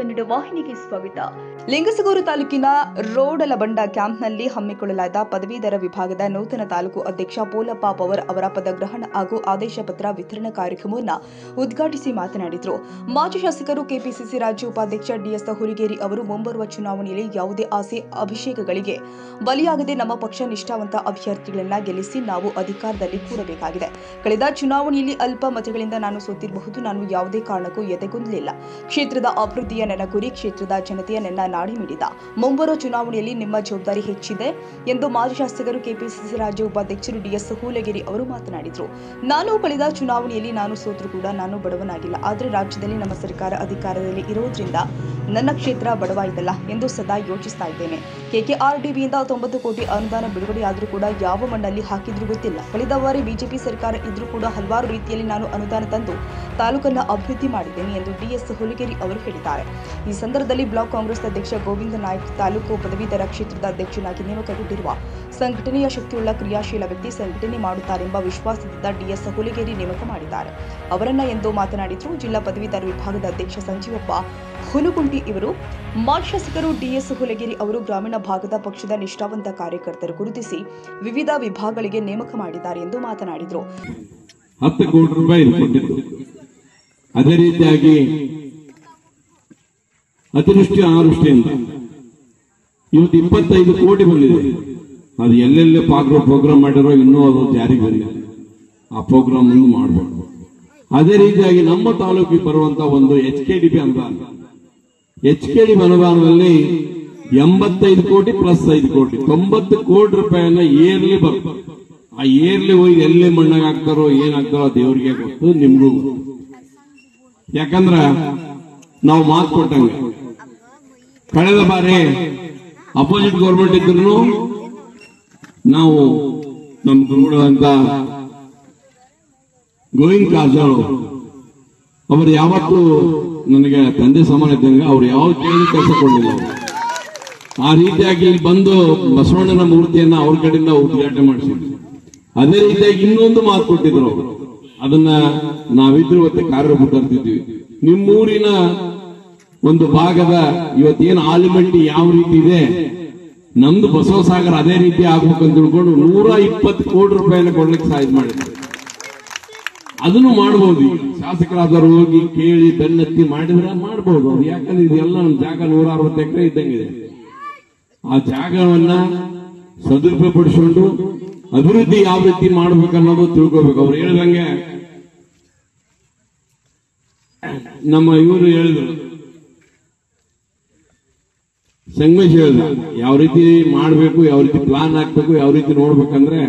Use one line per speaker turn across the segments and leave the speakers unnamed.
ಕನ್ನಡ ವಾಹಿನಿಗೆ ಸ್ವಾಗತ. ಲಿಂಗಸಗೂರು ತಾಲೂಕಿನ ರೋಡಲಬಂಡ ಕ್ಯಾಂಪ್ನಲ್ಲಿ ಹಮ್ಮಿಕೊಳ್ಳಲಾದ ಪದವೀಧರ ವಿಭಾಗದ ನೂತನ ತಾಲೂಕು ಅಧ್ಯಕ್ಷ ಪೋಲಪ್ಪ ಪವರ್ ಅವರ ಪದಗ್ರಹಣ ಹಾಗೂ ಆದೇಶ ಪತ್ರ ವಿತರಣಾ ಕಾರ್ಯಕ್ರಮವನ್ನು ಉದ್ಘಾಟಿಸಿ ಮಾತನಾಡಿದರು. ಮಾಜಿ ಶಾಸಕರು ಕೆಪಿಸಿಸಿ ರಾಜ್ಯ ಉಪಾಧ್ಯಕ್ಷ ಡಿಎಸ್ ಹುಲಿಗೇರಿ ಅವರು ಮುಂಬರುವ ಚುನಾವಣೆಯಲ್ಲಿ ಯಾವುದೇ ಆಸೆ ಅಭಿಷೇಕಗಳಿಗೆ ಬಲಿಯಾಗದೆ ನಮ್ಮ ಪಕ್ಷ ನಿಷ್ಠಾವಂತ ಅಭ್ಯರ್ಥಿಗಳನ್ನ ಗೆಲ್ಲಿಸಿ ನಾವು ಅಧಿಕಾರದಲ್ಲಿ ಕೂರಬೇಕಾಗಿದೆ. ಕಳೆದ ಚುನಾವಣೆಯಲ್ಲಿ ಅಲ್ಪ ಮತಗಳಿಂದ ನಾನು ಸೋತಿರಬಹುದು. ನಾನು ಯಾವುದೇ ಕಾರಣಕ್ಕೂ ಎದೆಗುಂದಲಿಲ್ಲ. ಕ್ಷೇತ್ರದ ಅಭಿವೃದ್ಧಿಯ ನನ್ನ ಗುರಿ, ಕ್ಷೇತ್ರದ ಜನತೆಯ ನನ್ನ ನಾಡಿ ಮಿಡಿತ. ಮುಂಬರುವ ಚುನಾವಣೆಯಲ್ಲಿ ನಿಮ್ಮ ಜವಾಬ್ದಾರಿ ಹೆಚ್ಚಿದೆ ಎಂದು ಮಾಜಿ ಶಾಸಕರು ಕೆಪಿಸಿಸಿ ರಾಜ್ಯ ಉಪಾಧ್ಯಕ್ಷರು ಡಿಎಸ್ ಹುಲಿಗೇರಿ ಅವರು ಮಾತನಾಡಿದರು. ನಾನು ಕಳೆದ ಚುನಾವಣೆಯಲ್ಲಿ ನಾನು ಸೋತರೂ ಕೂಡ ನಾನು ಬಡವನಾಗಿಲ್ಲ. ಆದರೆ ರಾಜ್ಯದಲ್ಲಿ ನಮ್ಮ ಸರ್ಕಾರ ಅಧಿಕಾರದಲ್ಲಿ ಇರುವುದರಿಂದ ನನ್ನ ಕ್ಷೇತ್ರ ಬಡವಾಯಿತಲ್ಲ ಎಂದು ಸದಾ ಯೋಚಿಸ್ತಾ ಇದ್ದೇನೆ. ಕೆಕೆಆರ್ಡಿಬಿಯಿಂದ 90 ಕೋಟಿ ಅನುದಾನ ಬಿಡುಗಡೆಯಾದರೂ ಕೂಡ ಯಾವ ಮಣ್ಣಲ್ಲಿ ಹಾಕಿದ್ರೂ ಗೊತ್ತಿಲ್ಲ. ಕಳೆದ ಬಾರಿ ಬಿಜೆಪಿ ಸರ್ಕಾರ ಇದ್ರೂ ಕೂಡ ಹಲವಾರು ರೀತಿಯಲ್ಲಿ ನಾನು ಅನುದಾನ ತಂದು ತಾಲೂಕನ್ನು ಅಭಿವೃದ್ಧಿ ಮಾಡಿದ್ದೇನೆ ಎಂದು ಡಿಎಸ್ ಹುಲಿಗೇರಿ ಅವರು ಹೇಳಿದ್ದಾರೆ. ಈ ಸಂದರ್ಭದಲ್ಲಿ ಬ್ಲಾಕ್ ಕಾಂಗ್ರೆಸ್ ಅಧ್ಯಕ್ಷ ಗೋವಿಂದ ನಾಯ್ಕ್, ತಾಲೂಕು ಪದವೀಧರ ಕ್ಷೇತ್ರದ ಅಧ್ಯಕ್ಷನಾಗಿ ನೇಮಕಗೊಂಡಿರುವ ಸಂಘಟನೆಯ ಶಕ್ತಿಯುಳ್ಳ ಕ್ರಿಯಾಶೀಲ ವ್ಯಕ್ತಿ ಸಂಘಟನೆ ಮಾಡುತ್ತಾರೆಂಬ ವಿಶ್ವಾಸದಿಂದ ಡಿಎಸ್ ಹುಲಿಗೇರಿ ನೇಮಕ ಮಾಡಿದ್ದಾರೆ ಅವರನ್ನ ಎಂದು ಮಾತನಾಡಿದರು. ಜಿಲ್ಲಾ ಪದವೀಧರ ವಿಭಾಗದ ಅಧ್ಯಕ್ಷ ಸಂಜೀವಪ್ಪ ಹುಲುಗುಂಟಿ ಇವರು ಮಾಜಿ ಶಾಸಕರು ಡಿಎಸ್ ಹುಲಿಗೇರಿ ಅವರು ಗ್ರಾಮೀಣ ಭಾಗದ ಪಕ್ಷದ ನಿಷ್ಠಾವಂತ ಕಾರ್ಯಕರ್ತರು ಗುರುತಿಸಿ ವಿವಿಧ ವಿಭಾಗಗಳಿಗೆ ನೇಮಕ ಮಾಡಿದ್ದಾರೆ ಎಂದು ಮಾತನಾಡಿದರು.
10 ಕೋಟಿ ರೂಪಾಯಿ ಕೊಟ್ಟಿದ್ದು, ಅದೇ ರೀತಿಯಾಗಿ ಅತಿವೃಷ್ಟಿ ಅನಾವೃಷ್ಟಿ ಅಂತ ಇವತ್ತು 25 ಕೋಟಿ ಬಂದಿದೆ. ಅದು ಎಲ್ಲೆಲ್ಲಿ ಪ್ರೋಗ್ರಾಮ್ ಮಾಡಿರೋ ಇನ್ನೂ ಅದು ಜಾರಿಗೆ ಬಂದಿದೆ. ಆ ಪ್ರೋಗ್ರಾಮ್ ಮಾಡಬಹುದು. ಅದೇ ರೀತಿಯಾಗಿ ನಮ್ಮ ತಾಲೂಕಿಗೆ ಬರುವಂತಹ ಒಂದು HKDP ಅನುದಾನ, HKDP ಅನುದಾನದಲ್ಲಿ 85 ಕೋಟಿ ಪ್ಲಸ್ 5 ಕೋಟಿ 90 ಕೋಟಿ ರೂಪಾಯಿಯನ್ನ ಏರ್ಲಿ ಬರ್ತದೆ. ಆ ಏರ್ಲಿ ಹೋಗಿ ಎಲ್ಲಿ ಮಣ್ಣಾಗ ಹಾಕ್ತಾರೋ ಏನಾಗ್ತಾರೋ ದೇವರಿಗೆ ಗೊತ್ತು, ನಿಮ್ಗೂ ಗೊತ್ತು. ಯಾಕಂದ್ರ ನಾವು ಮಾತು ಕೊಟ್ಟಂಗೆ ಕಳೆದ ಬಾರಿ ಅಪೋಸಿಟ್ ಗೌರ್ಮೆಂಟ್ ಇದ್ರು ನಾವು ನಮ್ಮ ಗುರುಗಳಂತ ಗೋವಿಂದ ಕಾರಜೋಳ ಅವರು ಯಾವತ್ತೂ ನನಗೆ ತಂದೆ ಸಮಾನ ಇದ್ದಂಗೆ ಅವ್ರು ಯಾವ ಕೇಳಿ ಕೆಲಸ ಕೊಡಲಿಲ್ಲ. ಆ ರೀತಿಯಾಗಿ ಇಲ್ಲಿ ಬಂದು ಬಸವಣ್ಣನ ಮೂರ್ತಿಯನ್ನ ಅವ್ರ ಕಡೆಯಿಂದ ಉದ್ಘಾಟನೆ ಮಾಡಿಸಿದ್ರು. ಅದೇ ರೀತಿಯಾಗಿ ಇನ್ನೊಂದು ಮಾತು ಕೊಟ್ಟಿದ್ರು ಅವರು, ಅದನ್ನ ನಾವಿದ್ರು ಇವತ್ತು ಕಾರ್ಯರೂಪ ತರ್ತಿದ್ವಿ. ನಿಮ್ಮೂರಿನ ಒಂದು ಭಾಗದ ಇವತ್ತೇನು ಆಲಿಮಟ್ಟಿ ಯಾವ ರೀತಿ ಇದೆ, ನಮ್ದು ಬಸವಸಾಗರ ಅದೇ ರೀತಿ ಆಗ್ಬೇಕಂತ ತಿಳ್ಕೊಂಡು 120 ಕೋಟಿ ರೂಪಾಯಿನ ಕೊಡ್ಲಿಕ್ಕೆ ಸಹಾಯ ಮಾಡಿದ್ರು. ಅದನ್ನು ಮಾಡಬಹುದು. ಶಾಸಕರಾದವರು ಹೋಗಿ ಕೇಳಿ ಬೆನ್ನತ್ತಿ ಮಾಡಿದ್ರೆ ಮಾಡಬಹುದು. ಅದು ಯಾಕಂದ್ರೆ ಇದೆಲ್ಲ ನಮ್ಮ ಜಾಗ 160 ಎಕರೆ ಇದ್ದಂಗಿದೆ. ಆ ಜಾಗವನ್ನ ಸದುಪಯೋಗ ಪಡಿಸಿಕೊಂಡು ಅಭಿವೃದ್ಧಿ ಯಾವ ರೀತಿ ಮಾಡ್ಬೇಕನ್ನೋದು ತಿಳ್ಕೋಬೇಕು. ಅವ್ರು ಹೇಳಿದಂಗೆ ನಮ್ಮ ಇವರು ಹೇಳಿದ್ರು, ಸಂಗಮೇಶ್ ಹೇಳಿದ ಯಾವ ರೀತಿ ಮಾಡಬೇಕು, ಯಾವ ರೀತಿ ಪ್ಲಾನ್ ಹಾಕ್ಬೇಕು, ಯಾವ ರೀತಿ ನೋಡ್ಬೇಕಂದ್ರೆ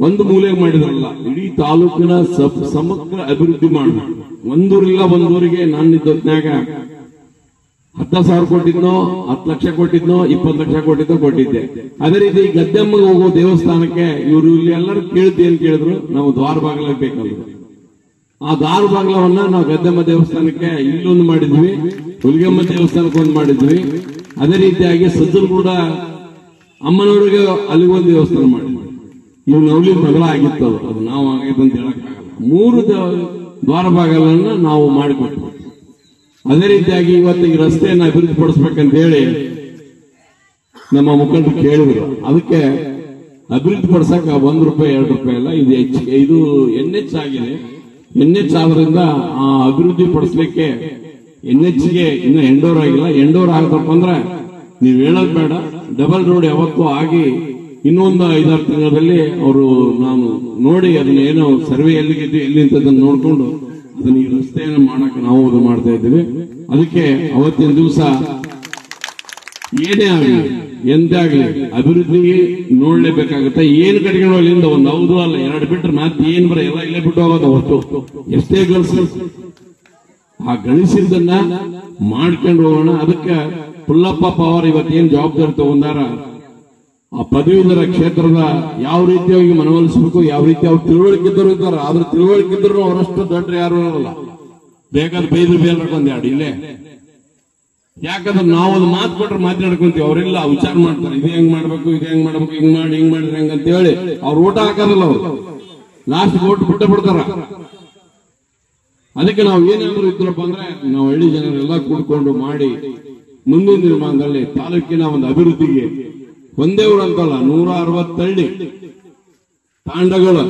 ಒಂದು ಮೂಲೆಗೆ ಮಾಡಿದ್ರಲ್ಲ, ಇಡೀ ತಾಲೂಕಿನ ಸಮಗ್ರ ಅಭಿವೃದ್ಧಿ ಮಾಡಬೇಕು. ಒಂದೂರಿಗೆ ನಾನಿದ್ದೊತ್ನಾಗ 10,000 ಕೊಟ್ಟಿದ್ನೋ, 10 ಲಕ್ಷ ಕೊಟ್ಟಿದ್ನೋ, 20 ಲಕ್ಷ ಕೊಟ್ಟಿದ್ದೆ. ಅದೇ ರೀತಿ ಗದ್ದೆಮ್ಮಗೆ ಹೋಗೋ ದೇವಸ್ಥಾನಕ್ಕೆ ಇವರು ಇಲ್ಲಿ ಎಲ್ಲರೂ ಏನ್ ಕೇಳಿದ್ರು, ನಾವು ದ್ವಾರ ಬಾಗಿಲ ಬೇಕಂದ್ರು. ಆ ದ್ವಾರ ಬಾಗಿಲವನ್ನ ನಾವು ಗದ್ದೆಮ್ಮ ದೇವಸ್ಥಾನಕ್ಕೆ ಇಲ್ಲೊಂದು ಮಾಡಿದ್ವಿ, ಹುಲಿಗೆಮ್ಮ ದೇವಸ್ಥಾನಕ್ಕೆ ಒಂದು ಮಾಡಿದ್ವಿ. ಅದೇ ರೀತಿಯಾಗಿ ಸಜ್ಜನಗೂಡ ಅಮ್ಮನವ್ರಿಗೆ ಅಲ್ಲಿಗೊಂದು ದೇವಸ್ಥಾನ ಮಾಡಿದ್ವಿ. ಇವು ನವಲಿ ಬಗಲ ಆಗಿತ್ತು, ಅದು ನಾವು ಆಗೈತೆ ಅಂತ ಹೇಳಕ್ಕಾಗಲ್ಲ. 3 ದ್ವಾರ ಬಾಗಿಲನ್ನ ನಾವು ಮಾಡಿಕೊಟ್ವಿ. ಅದೇ ರೀತಿಯಾಗಿ ಇವತ್ತು ಈ ರಸ್ತೆಯನ್ನು ಅಭಿವೃದ್ಧಿ ಪಡಿಸಬೇಕಂತ ಹೇಳಿ ನಮ್ಮ ಮುಖಂಡರು ಕೇಳಿದ್ರು. ಅದಕ್ಕೆ ಅಭಿವೃದ್ಧಿ ಪಡಿಸಕ ₹1 2 ರೂಪಾಯಿ ಅಲ್ಲ, ಇದು NH ಆಗಿದೆ. NH ಆದ್ರಿಂದ ಆ ಅಭಿವೃದ್ಧಿ ಪಡಿಸ್ಲಿಕ್ಕೆ NHಗೆ ಇನ್ನು ಎಂಡೋರ್ ಆಗಿಲ್ಲ. ಎಂಡೋರ್ ಆಗಬೇಕು ಅಂದ್ರೆ ನೀವು ಹೇಳೋದು ಬೇಡ, ಡಬಲ್ ರೋಡ್ ಯಾವತ್ತೂ ಆಗಿ ಇನ್ನೊಂದು 5-6 ತಿಂಗಳಲ್ಲಿ ಅವರು ನಾನು ನೋಡಿ ಅದನ್ನ ಏನೋ ಸರ್ವೆ ಎಲ್ಲಿ ಅಂತ ನೋಡ್ಕೊಂಡು ಅದನ್ನ ಈ ರಸ್ತೆಯನ್ನು ಮಾಡಕ್ ನಾವು ಅದು ಮಾಡ್ತಾ ಇದ್ದೀವಿ. ಅದಕ್ಕೆ ಅವತ್ತಿನ ದಿವಸ ಏನೇ ಆಗಲಿ ಎಂದೇ ಆಗಲಿ ಅಭಿವೃದ್ಧಿಗೆ ನೋಡ್ಲೇಬೇಕಾಗುತ್ತೆ. ಏನ್ ಕಟ್ಕೊಂಡು ಅಲ್ಲಿಂದ ಒಂದು ಹೌದು ಅಲ್ಲ 2 ಬಿಟ್ರೆ ಮತ್ತೆ ಏನ್ ಬರ ಎಲ್ಲ ಇಲ್ಲೇ ಬಿಟ್ಟು ಹೋಗೋದು ಹೊತ್ತು. ಎಷ್ಟೇ ಆ ಗಳಿಸಿದ್ದನ್ನ ಮಾಡ್ಕೊಂಡು ಹೋಗೋಣ. ಅದಕ್ಕೆ ಪುಲ್ಲಪ್ಪ ಪವರ್ ಇವತ್ತೇನ್ ಜವಾಬ್ದಾರಿ ತಗೊಂಡಾರ, ಆ ಪದವೀಧರ ಕ್ಷೇತ್ರದ ಯಾವ ರೀತಿಯಾಗಿ ಮನವೊಲಿಸಬೇಕು, ಯಾವ ರೀತಿ ಅವ್ರು ತಿಳುವಳಿಕೆ ಇದ್ದರು ಇದ್ದಾರೆ. ಆದ್ರೆ ತಿಳುವಳಿಕೆ ಇದ್ರು ಅವರಷ್ಟು ದೊಡ್ಡ ಯಾರು ಇರಲ್ಲ. ಬೇಕಾದ್ರೆ ಬೈದ್ರು ಬೇರ್ಕೊಂಡ್ಯಾಡು ಇಲ್ಲೇ. ಯಾಕಂದ್ರೆ ನಾವು ಅದು ಮಾತು ಕೊಟ್ರೆ ಮಾತನಾಡ್ಕೊಂತೀವಿ, ಅವರೆಲ್ಲ ವಿಚಾರ ಮಾಡ್ತಾರೆ. ಇದು ಹೆಂಗ್ ಮಾಡ್ಬೇಕು, ಇದು ಹೆಂಗ್ ಮಾಡ್ಬೇಕು, ಹಿಂಗ್ ಮಾಡಿದ್ರೆ ಹೆಂಗಂತ ಹೇಳಿ ಅವ್ರು ಊಟ ಹಾಕೋದಿಲ್ಲ. ಅವ್ರು ಲಾಸ್ಟ್ ಓಟ್ ಬಿಟ್ಟ ಬಿಡ್ತಾರ. ಅದಕ್ಕೆ ನಾವು ಏನಾದ್ರು ಇದ್ರಪ್ಪ ಅಂದ್ರೆ ನಾವು ಹಳ್ಳಿ ಜನರೆಲ್ಲ ಕೂಡ್ಕೊಂಡು ಮಾಡಿ ಮುಂದಿನ ನಿರ್ಮಾಣದಲ್ಲಿ ತಾಲೂಕಿನ ಒಂದು ಅಭಿವೃದ್ಧಿಗೆ ಒಂದೇ ಊರು ಅಂತಲ್ಲ 160 ಹಳ್ಳಿ ತಾಂಡಗಳು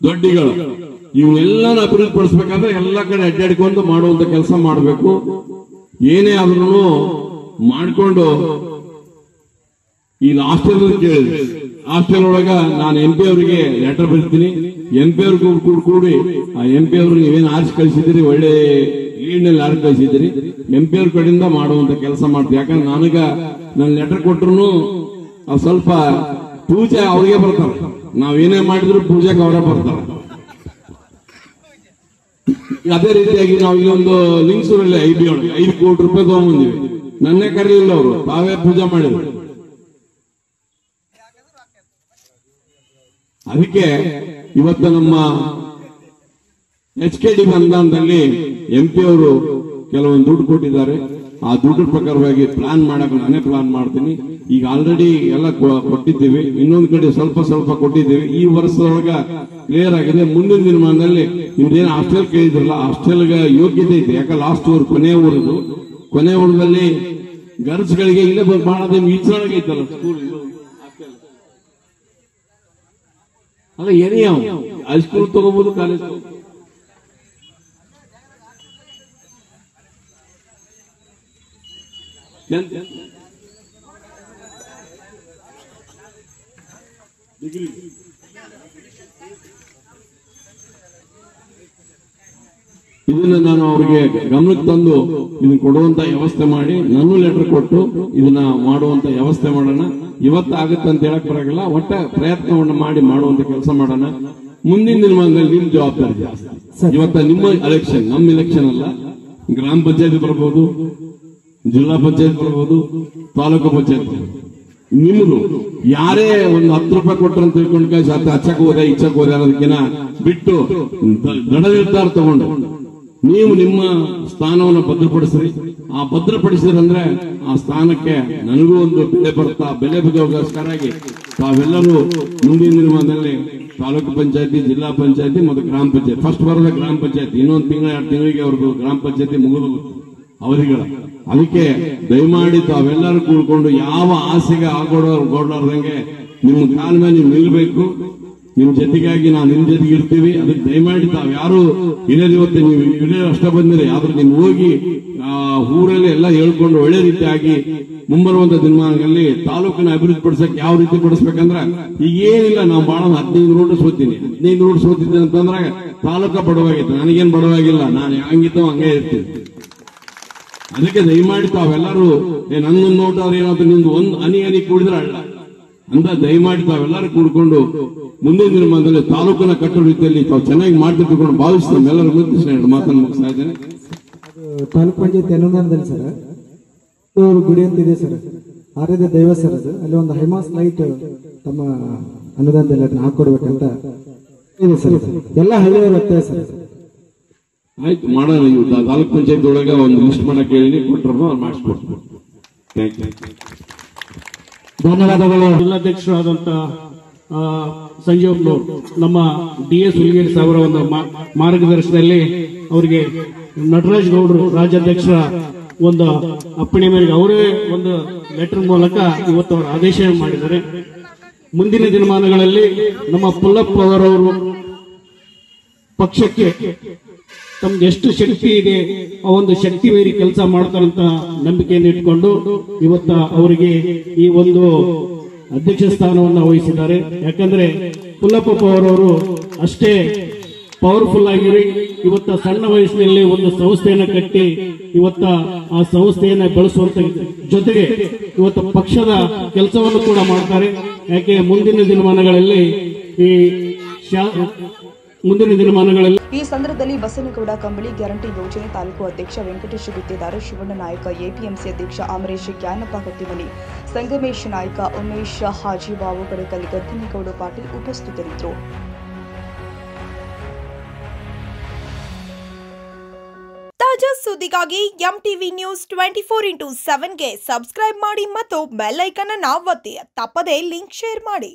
ದೊಡ್ಡಿಗಳು ಇವನ್ನೆಲ್ಲ ಅಭಿವೃದ್ಧಿ ಪಡಿಸ್ಬೇಕಾದ್ರೆ ಎಲ್ಲ ಕಡೆ ಅಡ್ಡಾಡ್ಕೊಂಡು ಮಾಡುವಂತ ಕೆಲಸ ಮಾಡಬೇಕು. ಏನೇ ಆದ್ರೂ ಮಾಡಿಕೊಂಡು ಈಗ ಹಾಸ್ಟೆಲ್ ಕೇಳಿದ್ರಿ, ಹಾಸ್ಟೆಲ್ ಒಳಗ ನಾನು MP ಅವರಿಗೆ ಲೆಟರ್ ಬರೀತೀನಿ. MP ಅವ್ರಿಗೂ ಕೂಡಿ ಆ MP ಅವ್ರು ನೀವೇನು ಆರಿಸಿ ಕಳಿಸಿದಿರಿ, ಒಳ್ಳೆ ಲೀಡ್ನಲ್ಲಿ ಆರಿಸಿ ಕಳಿಸಿದಿರಿ, MP ಅವ್ರ ಕಡೆಯಿಂದ ಮಾಡುವಂತ ಕೆಲಸ ಮಾಡ್ತೀವಿ. ಯಾಕಂದ್ರೆ ನಾನು ಲೆಟರ್ ಕೊಟ್ರು ಅವ್ ಸ್ವಲ್ಪ ಪೂಜೆ ಅವ್ರಿಗೆ ಬರ್ತಾರೆ, ನಾವೇನೇ ಮಾಡಿದ್ರು ಪೂಜೆಗೆ ಅವರೇ ಬರ್ತಾರೆ. ಅದೇ ರೀತಿಯಾಗಿ ನಾವು ಇಲ್ಲೊಂದು ಲಿಂಗಸೂರಲ್ಲಿ IB ಒಳಗೆ 5 ಕೋಟಿ ರೂಪಾಯಿ ತಗೊಂಡ್ಬಂದಿವಿ. ನನ್ನೇ ಕರೀಲಿಲ್ಲ ಅವರು, ತಾವೇ ಪೂಜೆ ಮಾಡಿದ್ರು. ಅದಕ್ಕೆ ಇವತ್ತು ನಮ್ಮ HKD ಅನುದಾನದಲ್ಲಿ MP ಅವರು ಕೆಲವೊಂದು ದುಡ್ಡು ಕೊಟ್ಟಿದ್ದಾರೆ. ಆ ದುಡ್ಡು ಪ್ರಕಾರವಾಗಿ ಪ್ಲಾನ್ ಮಾಡಕ್ಕೆ ನಾನೇ ಪ್ಲಾನ್ ಮಾಡ್ತೀನಿ. ಈಗ ಆಲ್ರೆಡಿ ಎಲ್ಲ ಕೊಟ್ಟಿದ್ದೀವಿ, ಇನ್ನೊಂದು ಕಡೆ ಸ್ವಲ್ಪ ಸ್ವಲ್ಪ ಕೊಟ್ಟಿದ್ದೀವಿ. ಈ ವರ್ಷದೊಳಗ ಕ್ಲಿಯರ್ ಆಗಿದೆ. ಮುಂದಿನ ದಿನಮಾನದಲ್ಲಿ ನಿಮ್ದೇನು ಹಾಸ್ಟೆಲ್ ಕೇಳಿದ್ರಲ್ಲ, ಹಾಸ್ಟೆಲ್ಗೆ ಯೋಗ್ಯತೆ ಐತೆ. ಯಾಕೆ ಲಾಸ್ಟ್ ಊರು ಕೊನೆ ಊರದಲ್ಲಿ ಗರ್ಲ್ಸ್ಗಳಿಗೆ ಇಲ್ಲೇ ಮಾಡೋದೇ ಈಚೊಳಗೆ ಐತಲ್ಲ ಸ್ಕೂಲ್ ಅಲ್ಲ, ಏನೇ ಹೈಸ್ಕೂಲ್ ತಗೋಬಹುದು, ಕಾಲೇಜ್ ಡಿಗ್ರಿ. ಇದನ್ನ ನಾನು ಅವ್ರಿಗೆ ಗಮನಕ್ಕೆ ತಂದು ಇದನ್ನ ಕೊಡುವಂತ ವ್ಯವಸ್ಥೆ ಮಾಡಿ, ನಾನು ಲೆಟರ್ ಕೊಟ್ಟು ಇದನ್ನ ಮಾಡುವಂತ ವ್ಯವಸ್ಥೆ ಮಾಡೋಣ. ಇವತ್ತಾಗುತ್ತೆ ಅಂತ ಹೇಳಕ್ ಬರಾಗಿಲ್ಲ, ಒಟ್ಟ ಪ್ರಯತ್ನವನ್ನ ಮಾಡಿ ಮಾಡುವಂತ ಕೆಲಸ ಮಾಡೋಣ. ಮುಂದಿನ ದಿನಮಾನದಲ್ಲಿ ನಿಮ್ ಜವಾಬ್ದಾರಿ ಜಾಸ್ತಿ. ಇವತ್ತ ನಿಮ್ಮ ಎಲೆಕ್ಷನ್, ನಮ್ಮ ಎಲೆಕ್ಷನ್ ಅಲ್ಲ. ಗ್ರಾಮ ಪಂಚಾಯತ್ ಬರ್ಬೋದು, ಜಿಲ್ಲಾ ಪಂಚಾಯತ್ ಬರ್ಬೋದು, ತಾಲೂಕು ಪಂಚಾಯತ್ ನಿಮ್ದು. ಯಾರೇ ಒಂದು 10 ರೂಪಾಯಿ ಕೊಟ್ಟರು ಅಂತ ತಿಳ್ಕೊಂಡು ಹಚ್ಚಕ್ ಹೋದೆ ಇಚ್ಚಕ್ ಹೋದೆ ಅನ್ನೋದಕ್ಕಿಂತ ಬಿಟ್ಟು ದೃಢ ನಿರ್ಧಾರ ತಗೊಂಡು ನೀವು ನಿಮ್ಮ ಸ್ಥಾನವನ್ನು ಭದ್ರಪಡಿಸ್ರಿ. ಆ ಭದ್ರಪಡಿಸಿದ್ರಂದ್ರೆ ಆ ಸ್ಥಾನಕ್ಕೆ ನನಗೂ ಒಂದು ಬೆಲೆ ಬರ್ತಾ, ಬೆಲೆ ಬದೋಗೋಸ್ಕರಾಗಿ ತಾವೆಲ್ಲರೂ ಮುಂದಿನ ನಿರ್ಮಾಣದಲ್ಲಿ ತಾಲೂಕು ಪಂಚಾಯತಿ, ಜಿಲ್ಲಾ ಪಂಚಾಯತಿ ಮತ್ತು ಗ್ರಾಮ ಪಂಚಾಯತಿ, ಫಸ್ಟ್ ಬರೋದ ಗ್ರಾಮ ಪಂಚಾಯತಿ, ಇನ್ನೊಂದು ತಿಂಗಳ 2 ತಿಂಗಳಿಗೆ ಅವ್ರದ್ದು ಗ್ರಾಮ ಪಂಚಾಯತಿ ಮುಗಿದು ಅವಧಿಗಳ. ಅದಕ್ಕೆ ದಯಮಾಡಿ ತಾವೆಲ್ಲರೂ ಕೂಡ್ಕೊಂಡು ಯಾವ ಆಸೆಗೆ ಆಗೋಡಾರ್ದಂಗೆ ನಿಮ್ಮ ಕಾಲ ಮೇಲೆ ನೀವು ನಿಲ್ಬೇಕು. ನಿಮ್ ಜೊತೆಗಾಗಿ ನಾವು ನಿಮ್ ಜೊತೆಗೆ ಇರ್ತೀವಿ. ಅದಕ್ಕೆ ದಯಮಾಡಿ ತಾವ್ ಯಾರು ಇವತ್ತು ನೀವು ಇಡೀ ಅಷ್ಟ ಬಂದಿರಿ, ಆದ್ರೆ ನೀವು ಹೋಗಿ ಊರಲ್ಲಿ ಎಲ್ಲ ಹೇಳ್ಕೊಂಡು ಒಳ್ಳೆ ರೀತಿಯಾಗಿ ಮುಂಬರುವಂತ ದಿನಮಾನಗಳಲ್ಲಿ ತಾಲೂಕಿನ ಅಭಿವೃದ್ಧಿ ಪಡಿಸಕ್ಕೆ ಯಾವ ರೀತಿ ಪಡಿಸ್ಬೇಕಂದ್ರೆ ಈಗ ಏನಿಲ್ಲ, ನಾವು ಬಾಳ 15 ರೋಡ್ ಸೋತೀನಿ. 15 ರೋಡ್ ಸೋತಿದ್ದೆ ಅಂತಂದ್ರೆ ತಾಲೂಕ ಬಡವಾಗಿತ್ತು. ನನಗೇನ್ ಬಡವಾಗಿಲ್ಲ, ನಾನು ಹಂಗಿತ್ತು ಹಂಗೆ ಇರ್ತೀನಿ. ಅದಕ್ಕೆ ದಯಮಾಡಿ ತಾವೆಲ್ಲರೂ ನನ್ನ ನೋಟ ಏನಾದ್ರು ನಿಮ್ದು ಒಂದು ಹನಿ ಕೂಡಿದ್ರೆ ಅಲ್ಲ ಅಂತ ದಯಮಾಡಿ ತಾವೆಲ್ಲರೂ ಕೂಡ್ಕೊಂಡು ಮುಂದಿನ ದಿನಮಾನದಲ್ಲಿ ತಾಲೂಕಿನ ಕಟ್ಟುವ ರೀತಿಯಲ್ಲಿ ತಾವು ಚೆನ್ನಾಗಿ ಮಾಡ್ತಿರ್ಕೊಂಡು ಭಾವಿಸ್ತಾ ಎಲ್ಲರೂ ಗುರುತಿಸಿ ಮಾತನ್ನು ಮುಗಿಸ್ತಾ ಇದ್ದೇನೆ.
ತಾಲೂಕ್ ಪಂಚಾಯತ್ ಅನುದಾನದಲ್ಲಿ ಸರ್ ಗುಡಿ ಅಂತ ಇದೆ ಸರ್, ಆರಾಧ್ಯ ದೈವ ಸರ್. ಅದು ಅಲ್ಲಿ ಒಂದು ಹೈಮಾಸ್ ಲೈಟ್ ತಮ್ಮ ಅನುದಾನದಲ್ಲಿ ಅದನ್ನ ಹಾಕೊಡ್ಬೇಕಂತ ಇದೆ ಸರ್. ಎಲ್ಲ ಹಳ್ಳಿಯವರು ಒತ್ತಾಯ ಸರ್.
ಆಯ್ತು, ಮಾಡೋಣ. ನೀವು ತಾಲೂಕ್ ಪಂಚಾಯತ್ ಒಳಗೆ ಒಂದು ಲಿಸ್ಟ್ ಮಾಡಕ್ ಹೇಳಿ ಕೊಟ್ಟರು ಮಾಡಿಸ್ಕೊಡ್ತೀವಿ.
ಧನ್ಯವಾದಗಳು. ಜಿಲ್ಲಾಧ್ಯಕ್ಷರಾದಂತ ಸಂಜೀವ್ನವರು ನಮ್ಮ DS ಹುಲಿಗೇರಿ ಸಾವರ ಒಂದು ಮಾರ್ಗದರ್ಶನದಲ್ಲಿ ಅವರಿಗೆ ನಟರಾಜ್ ಗೌಡರು ರಾಜ್ಯಾಧ್ಯಕ್ಷರ ಒಂದು ಅಪ್ಪಣೆ ಮೇರೆಗೆ ಅವರೇ ಒಂದು ಲೆಟರ್ ಮೂಲಕ ಇವತ್ತು ಅವರು ಆದೇಶ ಮಾಡಿದ್ದಾರೆ. ಮುಂದಿನ ದಿನಮಾನಗಳಲ್ಲಿ ನಮ್ಮ ಪುಲ್ಲಪ್ಪ ಅವರವರು ಪಕ್ಷಕ್ಕೆ ತಮ್ಗೆ ಎಷ್ಟು ಶಕ್ತಿ ಇದೆ ಆ ಒಂದು ಶಕ್ತಿ ಮೀರಿ ಕೆಲಸ ಮಾಡ್ತಾರಂತ ನಂಬಿಕೆಯನ್ನು ಇಟ್ಕೊಂಡು ಇವತ್ತ ಅವರಿಗೆ ಈ ಒಂದು ಅಧ್ಯಕ್ಷ ಸ್ಥಾನವನ್ನು ವಹಿಸಿದ್ದಾರೆ. ಯಾಕಂದ್ರೆ ಪುಲ್ಲಪ್ಪ ಅವರವರು ಅಷ್ಟೇ ಪವರ್ಫುಲ್ ಆಗಿರಿ ಇವತ್ತ ಸಣ್ಣ ವಯಸ್ಸಿನಲ್ಲಿ ಒಂದು ಸಂಸ್ಥೆಯನ್ನು ಕಟ್ಟಿ ಇವತ್ತ ಆ ಸಂಸ್ಥೆಯನ್ನ ಬೆಳೆಸುವಂತ ಜೊತೆಗೆ ಇವತ್ತು ಪಕ್ಷದ ಕೆಲಸವನ್ನು ಕೂಡ ಮಾಡ್ತಾರೆ. ಯಾಕೆ ಮುಂದಿನ ದಿನಮಾನಗಳಲ್ಲಿ
ಈ ಸಂದರ್ಭದಲ್ಲಿ ಬಸನಗೌಡ ಕಂಬಳಿ ಗ್ಯಾರಂಟಿ ಯೋಜನೆ ತಾಲೂಕು ಅಧ್ಯಕ್ಷ ವೆಂಕಟೇಶ ಗುತ್ತೇದಾರ, ಶಿವಣ್ಣ ನಾಯಕ, APMC ಅಧ್ಯಕ್ಷ ಅಮರೇಶ್, ಜ್ಞಾನಪ್ಪ ಹೊತ್ತಿಮನಿ, ಸಂಗಮೇಶ್ ನಾಯಕ, ಉಮೇಶ್, ಹಾಜಿಬಾಬು ಕಡೆಕಲ್, ಗದ್ದನಗೌಡ ಪಾಟೀಲ್ ಉಪಸ್ಥಿತರಿದ್ದರು.
ತಾಜಾ ಸುದ್ದಿಗಾಗಿ MTV ನ್ಯೂಸ್ 24/7ಗೆ ಸಬ್ಸ್ಕ್ರೈಬ್ ಮಾಡಿ ಮತ್ತು ಬೆಲ್ ಐಕಾನ್ ಅನ್ನು ಒತ್ತಿ. ತಪ್ಪದೇ ಲಿಂಕ್ ಶೇರ್ ಮಾಡಿ.